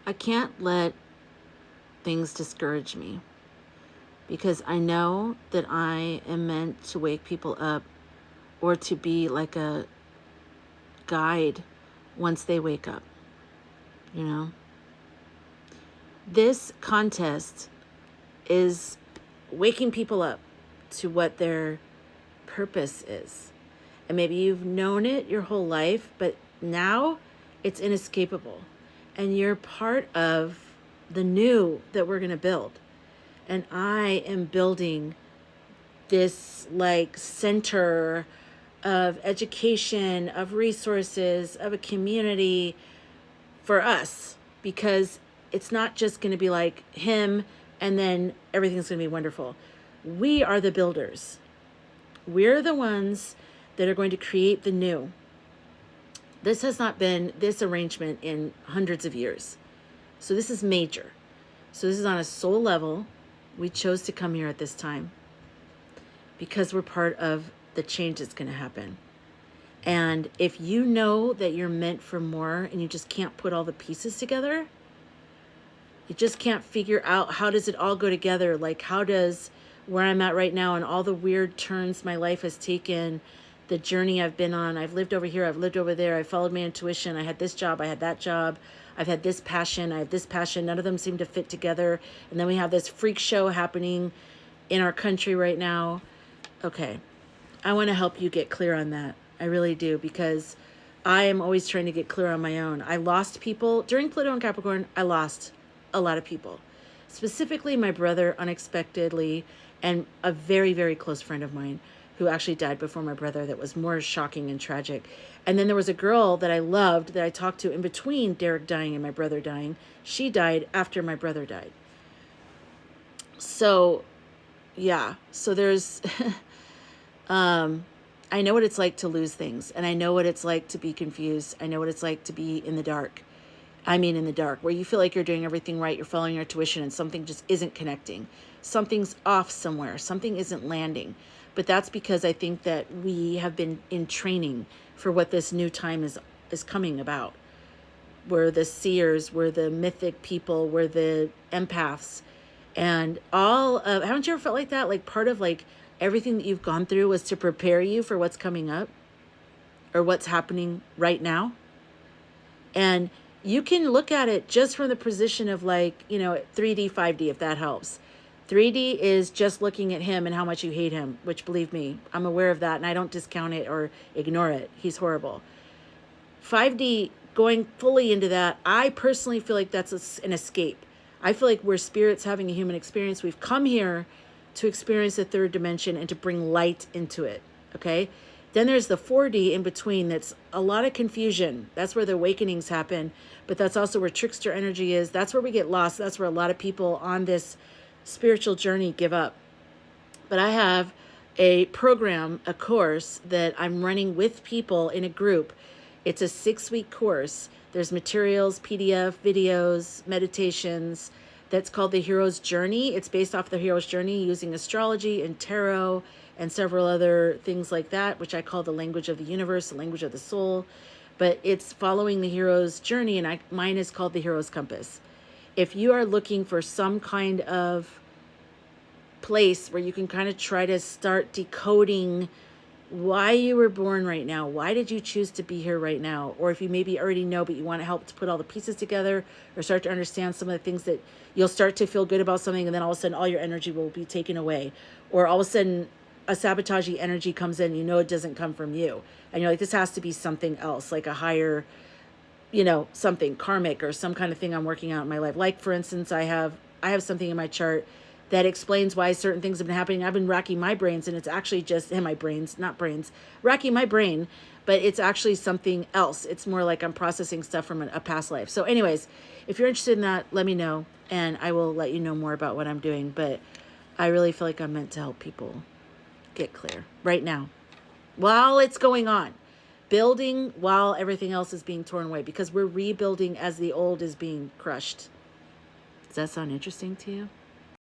I can't let things discourage me, because I know that I am meant to wake people up, or to be like a guide once they wake up, you know? This contest is waking people up to what their purpose is. And maybe you've known it your whole life, but now it's inescapable. And you're part of the new that we're going to build. And I am building this like center of education, of resources, of a community for us, because it's not just going to be like him and then everything's going to be wonderful. We are the builders. We're the ones that are going to create the new. This has not been this arrangement in hundreds of years. So this is major. So this is on a soul level. We chose to come here at this time because we're part of the change that's going to happen. And if you know that you're meant for more and you just can't put all the pieces together, you just can't figure out how does it all go together, like how does where I'm at right now and all the weird turns my life has taken, the journey I've been on, I've lived over here, I've lived over there, I followed my intuition, I had this job, I had that job, I've had this passion, I have this passion, none of them seem to fit together, and then we have this freak show happening in our country right now. Okay, I want to help you get clear on that. I really do, because I am always trying to get clear on my own. I lost people during Pluto and Capricorn. I lost a lot of people, specifically my brother unexpectedly, and a very, very close friend of mine who actually died before my brother. That was more shocking and tragic. And then there was a girl that I loved that I talked to in between Derek dying and my brother dying. She died after my brother died. So yeah, so there's I know what it's like to lose things, and I know what it's like to be confused. I know what it's like to be in the dark. I mean, in the dark, where you feel like you're doing everything right, you're following your tuition, and something just isn't connecting. Something's off somewhere. Something isn't landing. But that's because I think that we have been in training for what this new time is coming about. We're the seers, we're the mythic people, we're the empaths. And all of, haven't you ever felt like that? Like part of like everything that you've gone through was to prepare you for what's coming up or what's happening right now. And you can look at it just from the position of like, 3D, 5D, if that helps. 3D is just looking at him and how much you hate him, which believe me, I'm aware of that and I don't discount it or ignore it. He's horrible. 5D, going fully into that, I personally feel like that's an escape. I feel like we're spirits having a human experience. We've come here to experience the third dimension and to bring light into it, okay? Then there's the 4D in between. That's a lot of confusion. That's where the awakenings happen, but that's also where trickster energy is. That's where we get lost. That's where a lot of people on this spiritual journey give up. But I have a program, a course that I'm running with people in a group. It's a 6-week course. There's materials, PDF, videos, meditations. That's called The Hero's Journey. It's based off the Hero's Journey using astrology and tarot and several other things like that, which I call the language of the universe, the language of the soul. But it's following the hero's journey, and mine is called the Hero's Compass. If you are looking for some kind of place where you can kind of try to start decoding why you were born right now, why did you choose to be here right now, or if you maybe already know but you want to help to put all the pieces together or start to understand some of the things that you'll start to feel good about something, and then all of a sudden all your energy will be taken away, or all of a sudden a sabotagey energy comes in, it doesn't come from you, and you're like, this has to be something else, like a higher, something karmic or some kind of thing I'm working out in my life. Like for instance, I have something in my chart that explains why certain things have been happening. I've been racking my brains, and it's actually just in my brains, not brains, racking my brain, but it's actually something else. It's more like I'm processing stuff from a past life. So anyways, if you're interested in that, let me know, and I will let you know more about what I'm doing. But I really feel like I'm meant to help people get clear right now while it's going on, building while everything else is being torn away, because we're rebuilding as the old is being crushed. Does that sound interesting to you?